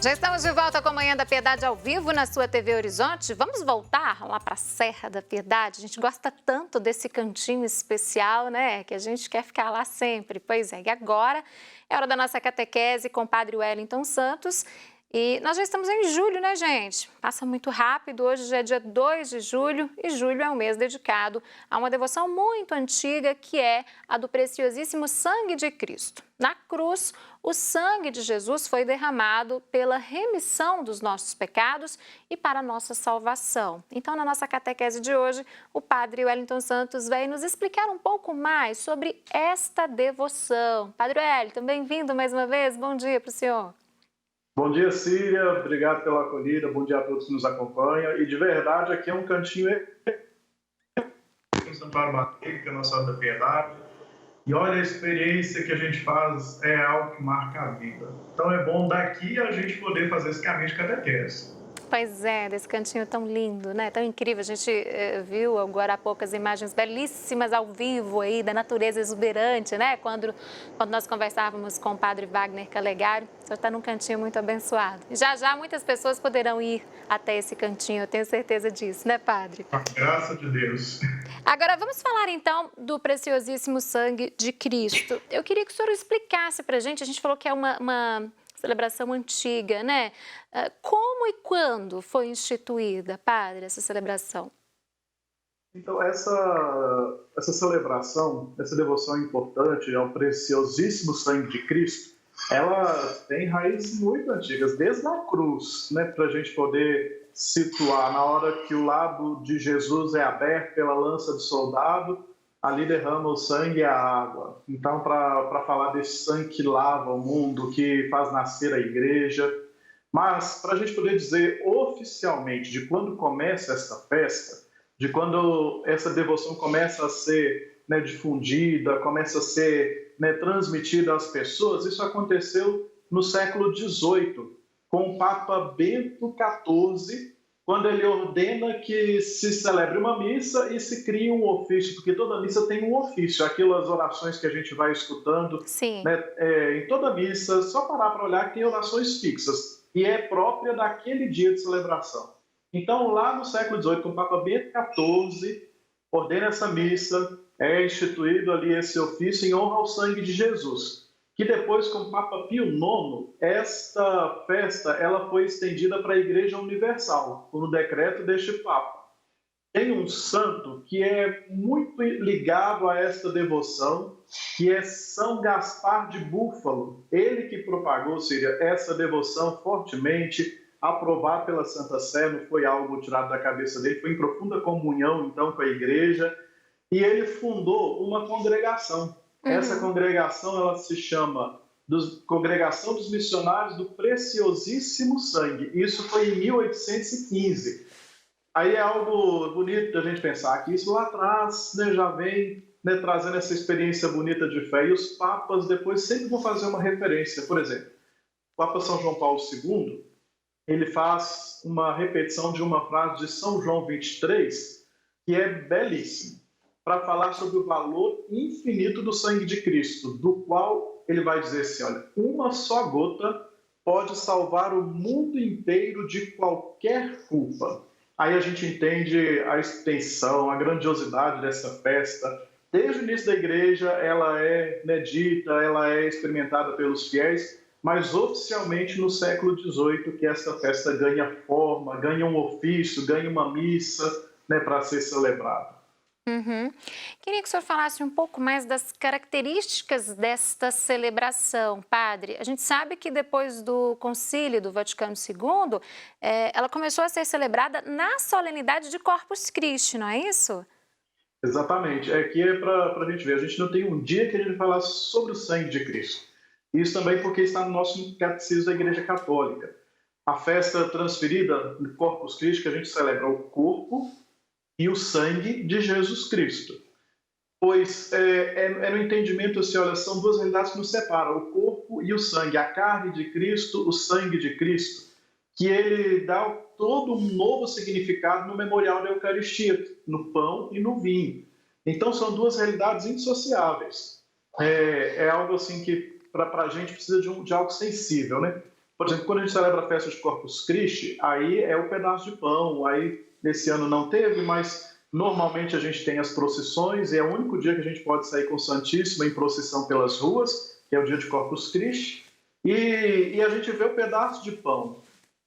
Já estamos de volta com a Manhã da Piedade ao vivo na sua TV Horizonte. Vamos voltar lá para a Serra da Piedade? A gente gosta tanto desse cantinho especial, né? Que a gente quer ficar lá sempre. Pois é, e agora é hora da nossa catequese com o Padre Wellington Santos. E nós já estamos em julho, né, gente? Passa muito rápido, hoje já é dia 2 de julho e julho é um mês dedicado a uma devoção muito antiga que é a do preciosíssimo sangue de Cristo. Na cruz, o sangue de Jesus foi derramado pela remissão dos nossos pecados e para a nossa salvação. Então, na nossa catequese de hoje, o Padre Wellington Santos vai nos explicar um pouco mais sobre esta devoção. Padre Wellington, bem-vindo mais uma vez, bom dia para o senhor. Bom dia, Síria. Obrigado pela acolhida. Bom dia a todos que nos acompanham. E, de verdade, aqui é um cantinho em Santuário Basílica, Nossa Senhora da Piedade. E olha, a experiência que a gente faz é algo que marca a vida. Então, é bom daqui a gente poder fazer esse caminho de catequese. Pois é, desse cantinho tão lindo, né? Tão incrível. A gente viu agora há pouco as imagens belíssimas ao vivo aí da natureza exuberante, né? Quando nós conversávamos com o Padre Wagner Calegari, o senhor está num cantinho muito abençoado. Já muitas pessoas poderão ir até esse cantinho, eu tenho certeza disso, né, Padre? Com a graça de Deus. Agora, vamos falar então do preciosíssimo sangue de Cristo. Eu queria que o senhor explicasse pra gente, a gente falou que é uma celebração antiga, né? Como e quando foi instituída, Padre, essa celebração? Então, essa celebração, essa devoção importante ao preciosíssimo sangue de Cristo, ela tem raízes muito antigas, desde a cruz, né? Para a gente poder situar, na hora que o lado de Jesus é aberto pela lança do soldado, ali derrama o sangue e a água. Então, para falar desse sangue que lava o mundo, que faz nascer a igreja. Mas, para a gente poder dizer oficialmente de quando começa essa festa, de quando essa devoção começa a ser, né, difundida, começa a ser, né, transmitida às pessoas, isso aconteceu no século XVIII, com o Papa Bento XIV, quando ele ordena que se celebre uma missa e se crie um ofício, porque toda missa tem um ofício, aquelas orações que a gente vai escutando, né, em toda missa, só parar para olhar que tem orações fixas, e é própria daquele dia de celebração. Então, lá no século XVIII, com o Papa Bento XIV, ordena essa missa, é instituído ali esse ofício em honra ao sangue de Jesus, que depois, com o Papa Pio IX, esta festa ela foi estendida para a Igreja Universal, por um decreto deste Papa. Tem um santo que é muito ligado a esta devoção, que é São Gaspar de Búfalo. Ele que propagou, Síria, essa devoção fortemente, aprovado pela Santa Sé, não foi algo tirado da cabeça dele, foi em profunda comunhão, então, com a Igreja, e ele fundou uma congregação. Essa congregação ela se chama Congregação dos Missionários do Preciosíssimo Sangue. Isso foi em 1815. Aí é algo bonito da gente pensar que isso lá atrás, né, já vem, né, trazendo essa experiência bonita de fé. E os papas depois sempre vão fazer uma referência. Por exemplo, o Papa São João Paulo II, ele faz uma repetição de uma frase de São João 23, que é belíssima, para falar sobre o valor infinito do sangue de Cristo, do qual ele vai dizer assim, olha, uma só gota pode salvar o mundo inteiro de qualquer culpa. Aí a gente entende a extensão, a grandiosidade dessa festa. Desde o início da igreja, ela é, né, dita, ela é experimentada pelos fiéis, mas oficialmente no século XVIII que essa festa ganha forma, ganha um ofício, ganha uma missa, né, para ser celebrada. Queria que o senhor falasse um pouco mais das características desta celebração, Padre. A gente sabe que depois do Concílio do Vaticano II, ela começou a ser celebrada na solenidade de Corpus Christi, não é isso? Exatamente. Aqui é para a gente ver. A gente não tem um dia que a gente falar sobre o sangue de Cristo. Isso também porque está no nosso catecismo da Igreja Católica. A festa transferida do Corpus Christi, que a gente celebra o corpo e o sangue de Jesus Cristo. Pois no entendimento assim, olha, são duas realidades que nos separam, o corpo e o sangue, a carne de Cristo, o sangue de Cristo, que ele dá todo um novo significado no memorial da Eucaristia, no pão e no vinho. Então são duas realidades indissociáveis. É algo assim que para a gente precisa de algo sensível, né? Por exemplo, quando a gente celebra a festa de Corpus Christi, aí é o pedaço de pão. Aí, nesse ano não teve, mas normalmente a gente tem as procissões e é o único dia que a gente pode sair com o Santíssimo em procissão pelas ruas, que é o dia de Corpus Christi, e a gente vê o pedaço de pão.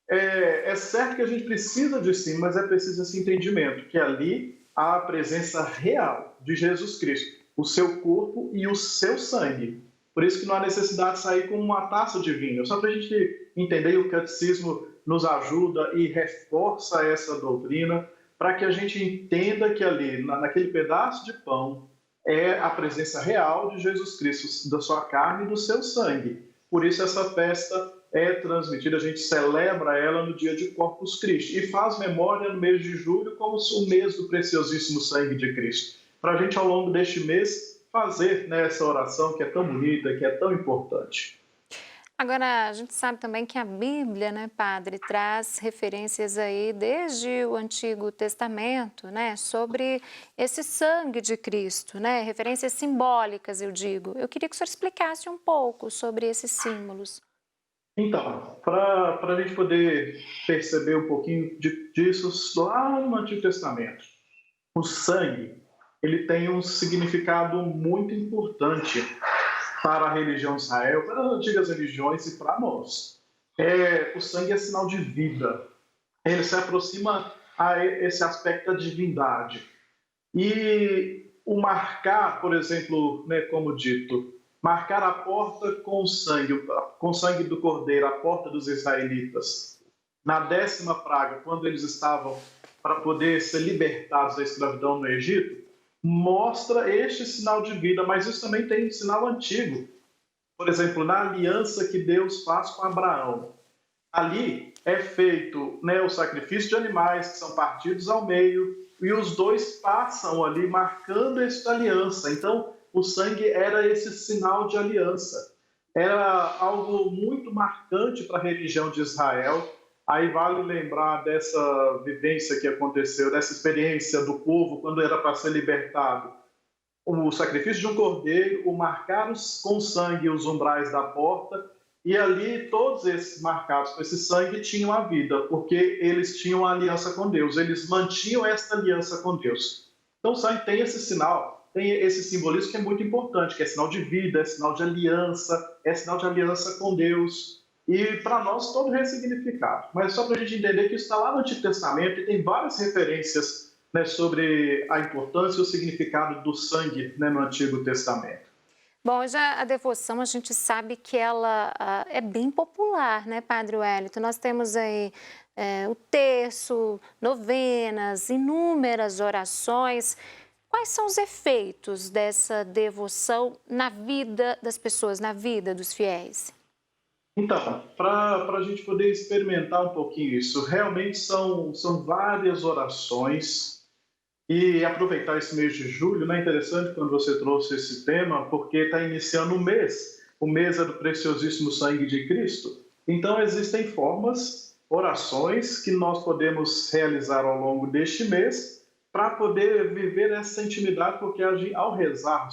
É certo que a gente precisa de sim, mas é preciso esse entendimento, que ali há a presença real de Jesus Cristo, o seu corpo e o seu sangue. Por isso que não há necessidade de sair com uma taça de vinho. Só para a gente entender, o catecismo nos ajuda e reforça essa doutrina, para que a gente entenda que ali, naquele pedaço de pão, é a presença real de Jesus Cristo, da sua carne e do seu sangue. Por isso essa festa é transmitida, a gente celebra ela no dia de Corpus Christi e faz memória no mês de julho como o mês do preciosíssimo sangue de Cristo. Para a gente, ao longo deste mês, fazer, né, essa oração que é tão bonita, que é tão importante. Agora, a gente sabe também que a Bíblia, né, padre, traz referências aí desde o Antigo Testamento, né, sobre esse sangue de Cristo, né, referências simbólicas, eu digo. Eu queria que o senhor explicasse um pouco sobre esses símbolos. Então, para a gente poder perceber um pouquinho disso lá no Antigo Testamento, o sangue, ele tem um significado muito importante para a religião de Israel, para as antigas religiões e para nós. O sangue é sinal de vida. Ele se aproxima a esse aspecto da divindade. E o marcar, por exemplo, né, como dito, marcar a porta com o sangue do cordeiro, a porta dos israelitas. Na 10ª praga, quando eles estavam para poder ser libertados da escravidão no Egito, mostra este sinal de vida, mas isso também tem um sinal antigo. Por exemplo, na aliança que Deus faz com Abraão. Ali é feito, né, o sacrifício de animais que são partidos ao meio e os dois passam ali marcando esta aliança. Então, o sangue era esse sinal de aliança. Era algo muito marcante para a religião de Israel. Aí vale lembrar dessa vivência que aconteceu, dessa experiência do povo quando era para ser libertado. O sacrifício de um cordeiro, o marcar com sangue os umbrais da porta, e ali todos esses marcados com esse sangue tinham a vida, porque eles tinham a aliança com Deus, eles mantinham essa aliança com Deus. Então o sangue tem esse sinal, tem esse simbolismo que é muito importante, que é sinal de vida, é sinal de aliança com Deus. E para nós todo ressignificado. Mas só para a gente entender que isso está lá no Antigo Testamento e tem várias referências, né, sobre a importância e o significado do sangue, né, no Antigo Testamento. Bom, já a devoção, a gente sabe que ela é bem popular, né, Padre Wellington? Nós temos aí o terço, novenas, inúmeras orações. Quais são os efeitos dessa devoção na vida das pessoas, na vida dos fiéis? Então, para a gente poder experimentar um pouquinho isso, realmente são várias orações. E aproveitar esse mês de julho, né? Interessante quando você trouxe esse tema, porque está iniciando o mês é do preciosíssimo sangue de Cristo. Então existem formas, orações que nós podemos realizar ao longo deste mês para poder viver essa intimidade, porque ao rezar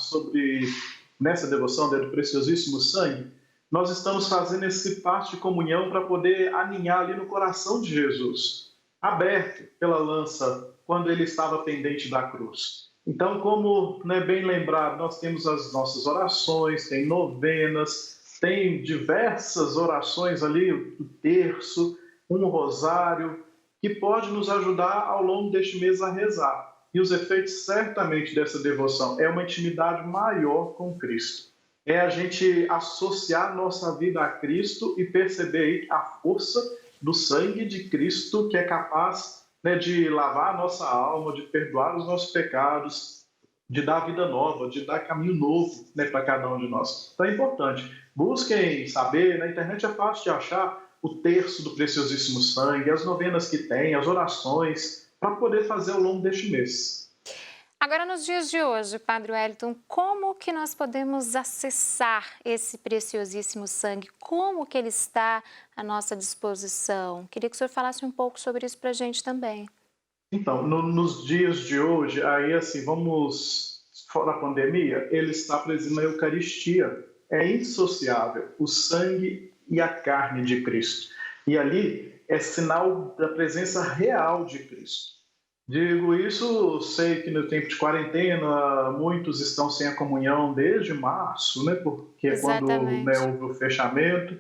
nessa devoção do preciosíssimo sangue, nós estamos fazendo esse passo de comunhão para poder aninhar ali no coração de Jesus, aberto pela lança quando ele estava pendente da cruz. Então, como, né, bem lembrado, nós temos as nossas orações, tem novenas, tem diversas orações ali, o terço, um rosário, que pode nos ajudar ao longo deste mês a rezar. E os efeitos certamente dessa devoção é uma intimidade maior com Cristo. É a gente associar nossa vida a Cristo e perceber aí a força do sangue de Cristo que é capaz, né, de lavar a nossa alma, de perdoar os nossos pecados, de dar vida nova, de dar caminho novo, né, para cada um de nós. Então é importante. Busquem saber, na internet é fácil de achar o terço do preciosíssimo sangue, as novenas que tem, as orações, para poder fazer ao longo deste mês. Agora, nos dias de hoje, Padre Wellington, como que nós podemos acessar esse preciosíssimo sangue? Como que ele está à nossa disposição? Queria que o senhor falasse um pouco sobre isso para a gente também. Então, nos dias de hoje, aí assim, fora a pandemia, ele está presente na Eucaristia. é indissociável, o sangue e a carne de Cristo. E ali é sinal da presença real de Cristo. Digo isso, sei que no tempo de quarentena muitos estão sem a comunhão desde março, né? Porque é quando, né, Exatamente. houve o fechamento.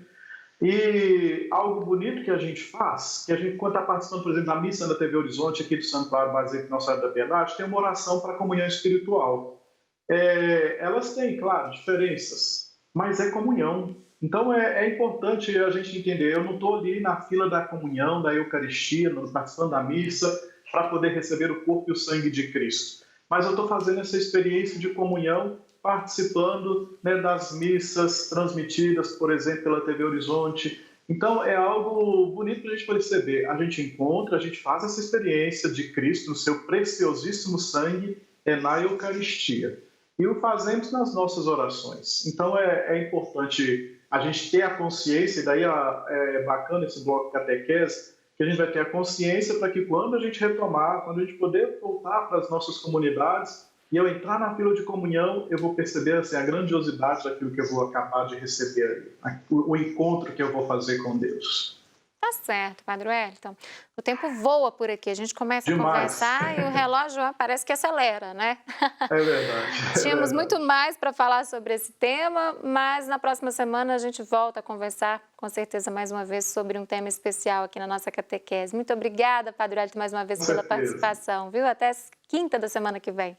E algo bonito que a gente faz, que a gente, quando está participando, por exemplo, da missa da TV Horizonte, aqui do Santuário Basílico Nossa Senhora da Piedade, tem uma oração para a comunhão espiritual. Elas têm, claro, diferenças, mas é comunhão. Então é importante a gente entender, eu não estou ali na fila da comunhão, da Eucaristia, participando da missa, para poder receber o corpo e o sangue de Cristo. Mas eu estou fazendo essa experiência de comunhão, participando, né, das missas transmitidas, por exemplo, pela TV Horizonte. Então é algo bonito para a gente perceber. A gente encontra, a gente faz essa experiência de Cristo, no seu preciosíssimo sangue, na Eucaristia. E o fazemos nas nossas orações. Então é importante a gente ter a consciência, e daí é bacana esse bloco de catequese, que a gente vai ter a consciência para que quando a gente retomar, quando a gente poder voltar para as nossas comunidades, e eu entrar na fila de comunhão, eu vou perceber assim, a grandiosidade daquilo que eu vou acabar de receber, o encontro que eu vou fazer com Deus. Tá certo, Padre Wellington. O tempo voa por aqui, a gente começa a Demais. conversar e o relógio parece que acelera, né? É verdade. Tínhamos muito mais para falar sobre esse tema, mas na próxima semana a gente volta a conversar, com certeza, mais uma vez, sobre um tema especial aqui na nossa catequese. Muito obrigada, Padre Wellington, mais uma vez pela participação, viu? Até quinta da semana que vem.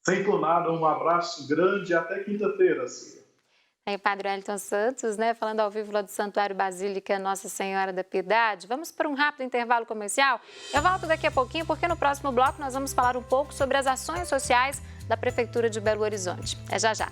Sem por nada, um abraço grande e até quinta-feira, Cida. Aí o Padre Wellington Santos, né, falando ao vivo lá do Santuário Basílica Nossa Senhora da Piedade. Vamos para um rápido intervalo comercial? Eu volto daqui a pouquinho, porque no próximo bloco nós vamos falar um pouco sobre as ações sociais da Prefeitura de Belo Horizonte. É já já.